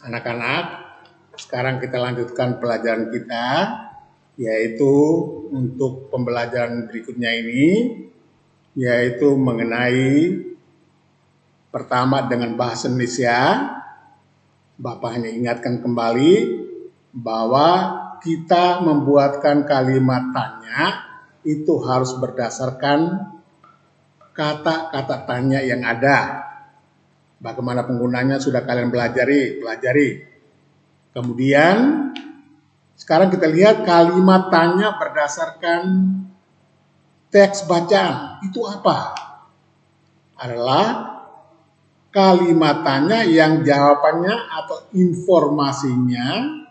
Anak-anak, sekarang kita lanjutkan pelajaran kita, yaitu untuk pembelajaran berikutnya ini, yaitu mengenai pertama dengan bahasa Indonesia. Bapak hanya ingatkan kembali bahwa kita membuatkan kalimat tanya itu harus berdasarkan kata-kata tanya yang ada. Bagaimana penggunanya sudah kalian pelajari. Kemudian sekarang kita lihat kalimat tanya berdasarkan teks bacaan. Itu apa? Adalah kalimat tanya yang jawabannya atau informasinya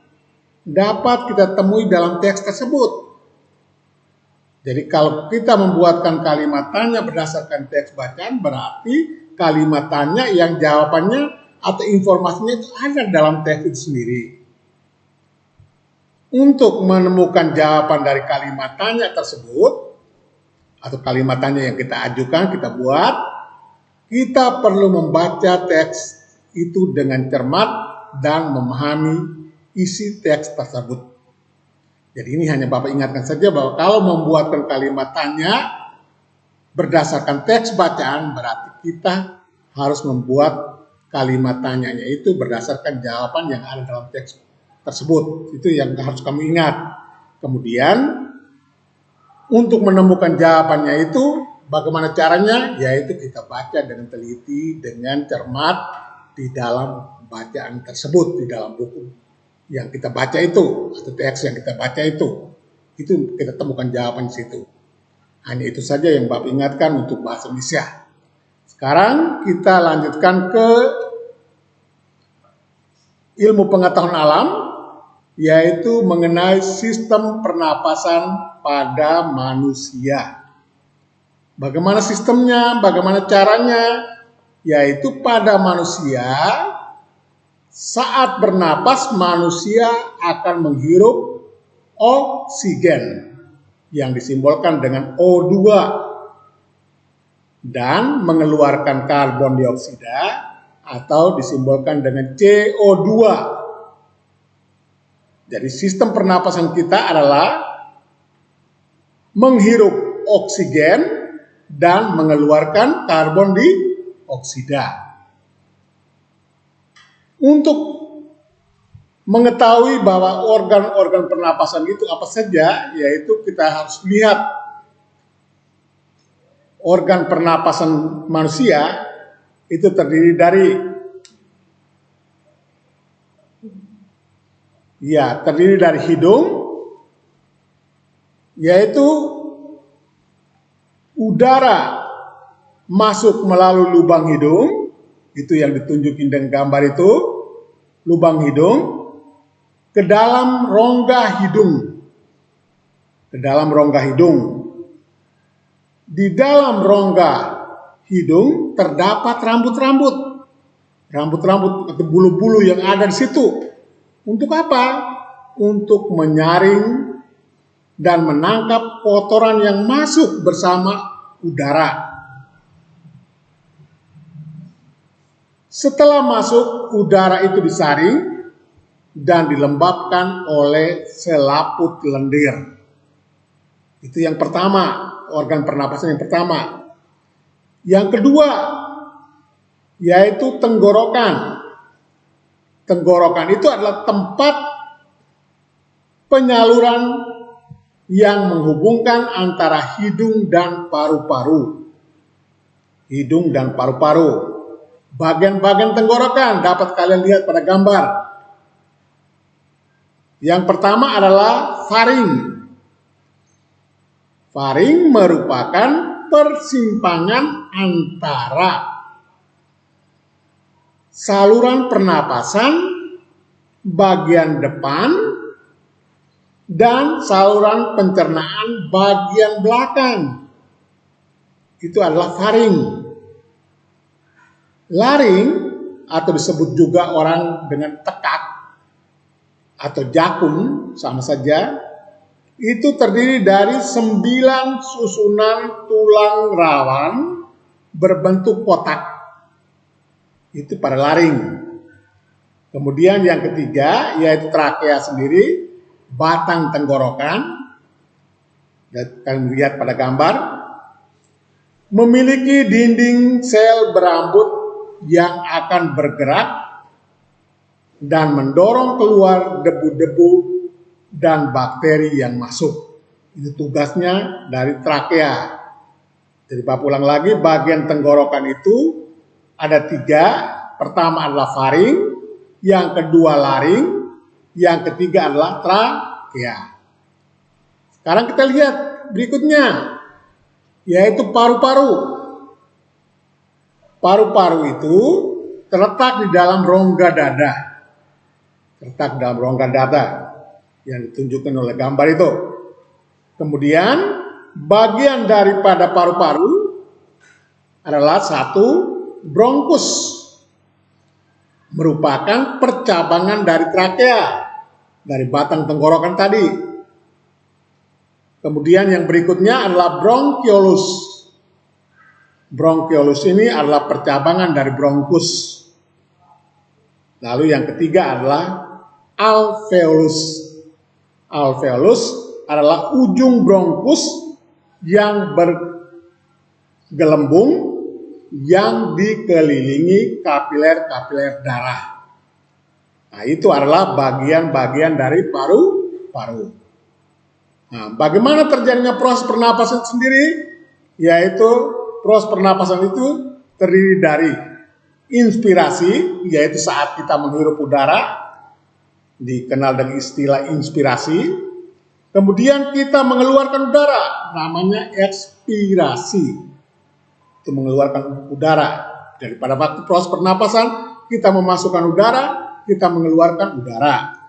dapat kita temui dalam teks tersebut. Jadi kalau kita membuatkan kalimat tanya berdasarkan teks bacaan, berarti kalimat tanya yang jawabannya atau informasinya itu ada dalam teks itu sendiri. Untuk menemukan jawaban dari kalimat tanya tersebut, atau kalimat tanya yang kita ajukan, kita buat, kita perlu membaca teks itu dengan cermat dan memahami isi teks tersebut. Jadi ini hanya Bapak ingatkan saja bahwa kalau membuatkan kalimat tanya berdasarkan teks bacaan, berarti kita harus membuat kalimat tanyanya itu berdasarkan jawaban yang ada dalam teks tersebut. Itu yang harus kamu ingat. Kemudian untuk menemukan jawabannya itu bagaimana caranya? Yaitu kita baca dengan teliti, dengan cermat di dalam bacaan tersebut, di dalam buku yang kita baca itu, atau teks yang kita baca itu kita temukan jawaban di situ. Hanya itu saja yang Bapak ingatkan untuk bahasa Indonesia. Sekarang kita lanjutkan ke ilmu pengetahuan alam, yaitu mengenai sistem pernapasan pada manusia. Bagaimana sistemnya, bagaimana caranya? Yaitu pada manusia, saat bernapas manusia akan menghirup oksigen yang disimbolkan dengan O2 dan mengeluarkan karbon dioksida atau disimbolkan dengan CO2. Jadi sistem pernapasan kita adalah menghirup oksigen dan mengeluarkan karbon dioksida. Untuk mengetahui bahwa organ-organ pernapasan itu apa saja, yaitu kita harus lihat organ pernapasan manusia itu terdiri dari hidung, yaitu udara masuk melalui lubang hidung, itu yang ditunjukin dengan gambar itu, lubang hidung, ke dalam rongga hidung. Di dalam rongga hidung terdapat rambut-rambut atau bulu-bulu yang ada di situ. Untuk apa? Untuk menyaring dan menangkap kotoran yang masuk bersama udara. Setelah masuk, udara itu disaring dan dilembabkan oleh selaput lendir. Itu yang pertama, organ pernapasan yang pertama. Yang kedua, yaitu tenggorokan. Tenggorokan itu adalah tempat penyaluran yang menghubungkan antara hidung dan paru-paru. Bagian-bagian tenggorokan dapat kalian lihat pada gambar. Yang pertama adalah faring. Faring merupakan persimpangan antara saluran pernapasan bagian depan dan saluran pencernaan bagian belakang. Itu adalah faring. Laring atau disebut juga orang dengan tekak atau jakun, sama saja, itu terdiri dari 9 susunan tulang rawan berbentuk kotak. Itu pada laring. Kemudian yang ketiga yaitu trakea sendiri, batang tenggorokan. Kalian lihat pada gambar, memiliki dinding sel berambut yang akan bergerak dan mendorong keluar debu-debu dan bakteri yang masuk. Itu tugasnya dari trakea. Jadi Bapak ulang lagi, bagian tenggorokan itu ada 3. Pertama adalah faring, yang kedua laring, yang ketiga adalah trakea. Sekarang kita lihat berikutnya, yaitu paru-paru. Paru-paru itu terletak di dalam rongga dada. Terletak dalam rongga dada yang ditunjukkan oleh gambar itu. Kemudian bagian daripada paru-paru adalah 1 bronkus, merupakan percabangan dari trakea, dari batang tenggorokan tadi. Kemudian yang berikutnya adalah bronkiolus. Bronkiolus ini adalah percabangan dari bronkus. Lalu yang ketiga adalah alveolus. Alveolus adalah ujung bronkus yang bergelembung yang dikelilingi kapiler-kapiler darah. Nah, itu adalah bagian-bagian dari paru-paru. Nah, bagaimana terjadinya proses pernapasan sendiri? Yaitu proses pernapasan itu terdiri dari inspirasi, yaitu saat kita menghirup udara, dikenal dengan istilah inspirasi. Kemudian kita mengeluarkan udara, namanya ekspirasi. Itu mengeluarkan udara. Daripada waktu proses pernapasan, kita memasukkan udara, kita mengeluarkan udara.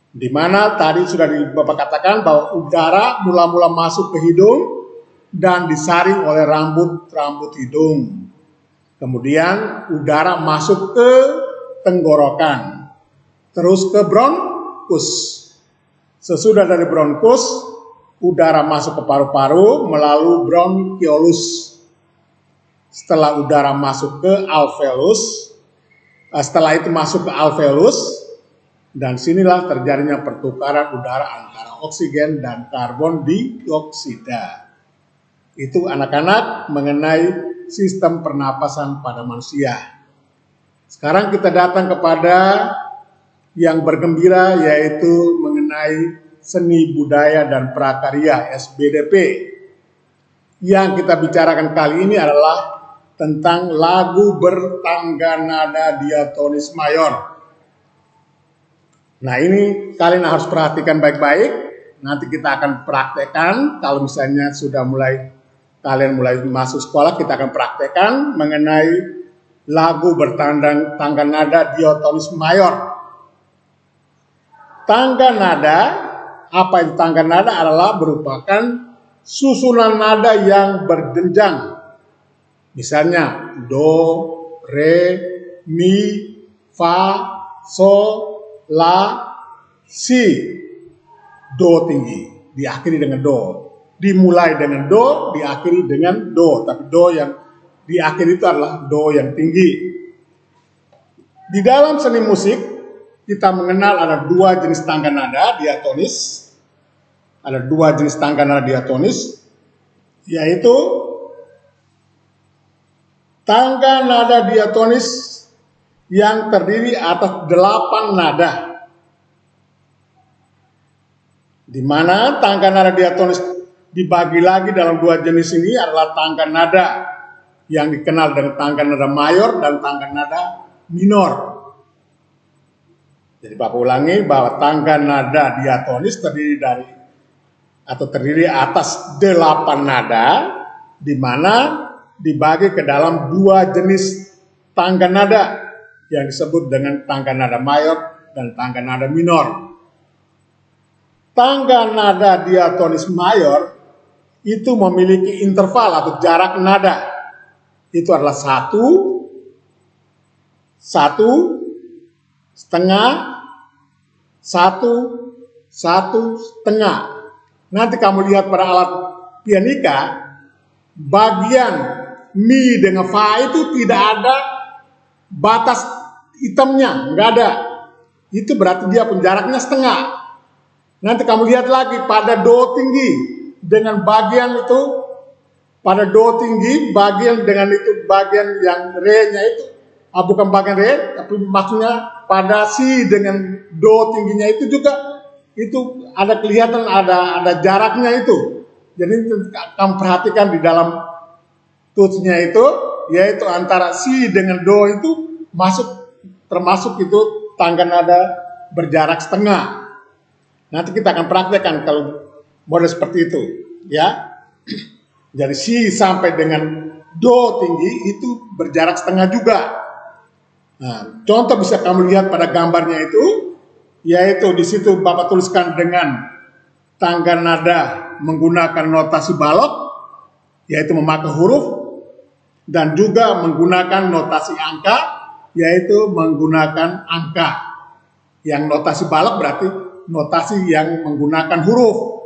Di mana tadi sudah Bapak katakan bahwa udara mula-mula masuk ke hidung dan disaring oleh rambut hidung. Kemudian udara masuk ke tenggorokan, terus ke bronkus. Sesudah dari bronkus, udara masuk ke paru-paru melalui bronkiolus. Setelah udara masuk ke alveolus, setelah itu masuk ke alveolus, dan sinilah terjadinya pertukaran udara antara oksigen dan karbon dioksida. Itu anak-anak mengenai sistem pernapasan pada manusia. Sekarang kita datang kepada yang bergembira, yaitu mengenai seni budaya dan prakarya SBDP. Yang kita bicarakan kali ini adalah tentang lagu bertangga nada diatonis mayor. Nah, ini kalian harus perhatikan baik-baik. Nanti kita akan praktekkan. Kalau misalnya kalian mulai masuk sekolah, kita akan praktekkan mengenai lagu bertangga nada diatonis mayor. Tangga nada, apa itu tangga nada? Adalah merupakan susunan nada yang berjenjang. Misalnya do, re, mi, fa, sol, la, si. Do tinggi, diakhiri dengan do. Dimulai dengan do, diakhiri dengan do. Tapi do yang diakhiri itu adalah do yang tinggi. Di dalam seni musik, kita mengenal ada 2 jenis tangga nada diatonis. Ada 2 jenis tangga nada diatonis, yaitu tangga nada diatonis yang terdiri atas 8 nada. Di mana tangga nada diatonis dibagi lagi dalam 2 jenis ini adalah tangga nada yang dikenal dengan tangga nada mayor dan tangga nada minor. Jadi Bapak ulangi bahwa tangga nada diatonis terdiri atas 8 nada, di mana dibagi ke dalam 2 jenis tangga nada yang disebut dengan tangga nada mayor dan tangga nada minor. Tangga nada diatonis mayor itu memiliki interval atau jarak nada. Itu adalah 1, 1,5, 1,5. Nanti kamu lihat pada alat pianika, bagian mi dengan fa itu tidak ada batas hitamnya, nggak ada. Itu berarti dia pun jaraknya setengah. Nanti kamu lihat lagi pada do tinggi dengan bagian itu, pada do tinggi bagian dengan itu bagian yang re-nya itu, bukan bagian re, tapi maksudnya pada si dengan do tingginya itu juga itu ada kelihatan ada jaraknya itu. Jadi kamu perhatikan di dalam tutsnya itu, yaitu antara si dengan do itu termasuk itu tangga nada berjarak setengah. Nanti kita akan praktekkan kalau model seperti itu, ya. Dari si sampai dengan do tinggi itu berjarak setengah juga. Nah, contoh bisa kamu lihat pada gambarnya itu, yaitu di situ Bapak tuliskan dengan tangga nada menggunakan notasi balok, yaitu memakai huruf, dan juga menggunakan notasi angka, yaitu menggunakan angka. Yang notasi balok berarti notasi yang menggunakan huruf,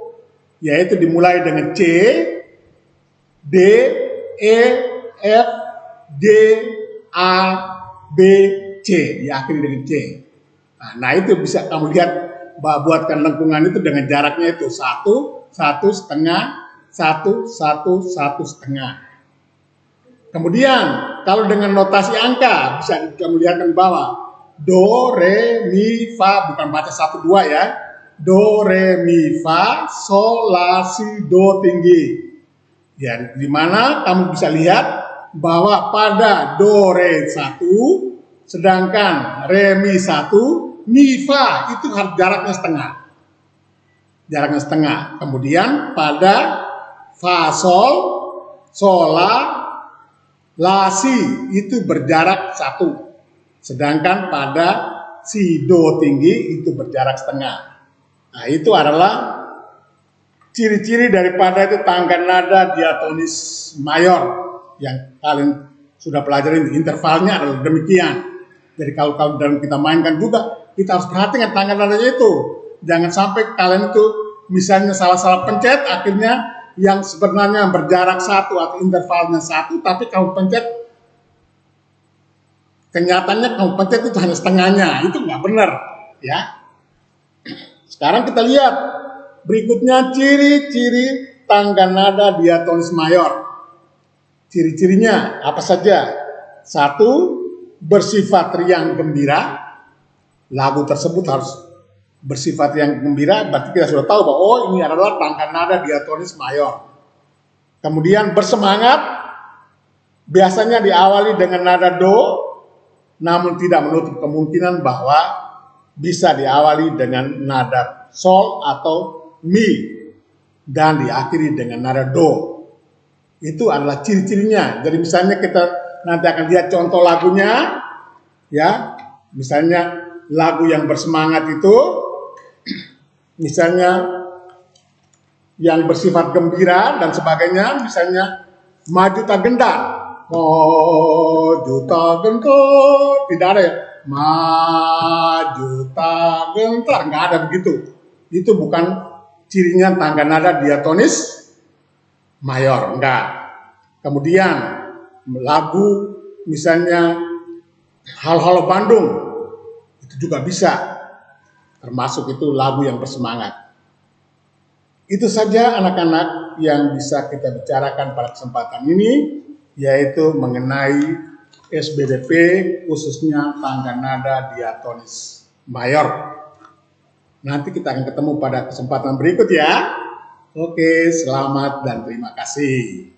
yaitu dimulai dengan C, D, E, F, G, A, B, C, diakhiri dengan C. Nah itu bisa kamu lihat, buatkan lengkungan itu dengan jaraknya itu 1, 1,5, 1, 1, 1,5. Kemudian kalau dengan notasi angka bisa kamu lihat di bawah. Do, re, mi, fa, bukan baca 1, 2 ya. Do, re, mi, fa, sol, la, si, do tinggi. Ya, di mana kamu bisa lihat bahwa pada do, re 1, sedangkan re, mi 1, mi, fa itu jaraknya setengah. Jaraknya setengah. Kemudian pada fa, sol, la, si itu berjarak 1. Sedangkan pada si, do tinggi itu berjarak setengah. Nah itu adalah ciri-ciri daripada itu tangga nada diatonis mayor yang kalian sudah pelajari. Intervalnya adalah demikian. Jadi kalau dalam kita mainkan juga, kita harus perhatikan tangga nadanya itu. Jangan sampai kalian itu misalnya salah-salah pencet, akhirnya yang sebenarnya berjarak 1 atau intervalnya 1, tapi kamu pencet, kenyataannya kamu pencet itu hanya setengahnya. Itu nggak benar, ya. Sekarang kita lihat berikutnya ciri-ciri tangga nada diatonis mayor. Ciri-cirinya apa saja? 1, bersifat riang gembira. Lagu tersebut harus bersifat riang gembira, berarti kita sudah tahu bahwa oh ini adalah tangga nada diatonis mayor. Kemudian bersemangat, biasanya diawali dengan nada do, namun tidak menutup kemungkinan bahwa bisa diawali dengan nada sol atau mi dan diakhiri dengan nada do. Itu adalah ciri-cirinya. Jadi misalnya kita nanti akan lihat contoh lagunya, ya. Misalnya lagu yang bersemangat itu, misalnya yang bersifat gembira dan sebagainya, misalnya maju tak gendar. Maju tak gentar, tidak ada ya. Maju tak gentar, nggak ada begitu. Itu bukan cirinya tangga nada diatonis mayor, enggak. Kemudian lagu misalnya Halo-Halo Bandung, itu juga bisa termasuk itu lagu yang bersemangat. Itu saja anak-anak yang bisa kita bicarakan pada kesempatan ini, yaitu mengenai SBDP khususnya tangga nada diatonis mayor. Nanti kita akan ketemu pada kesempatan berikut ya. Oke, selamat dan terima kasih.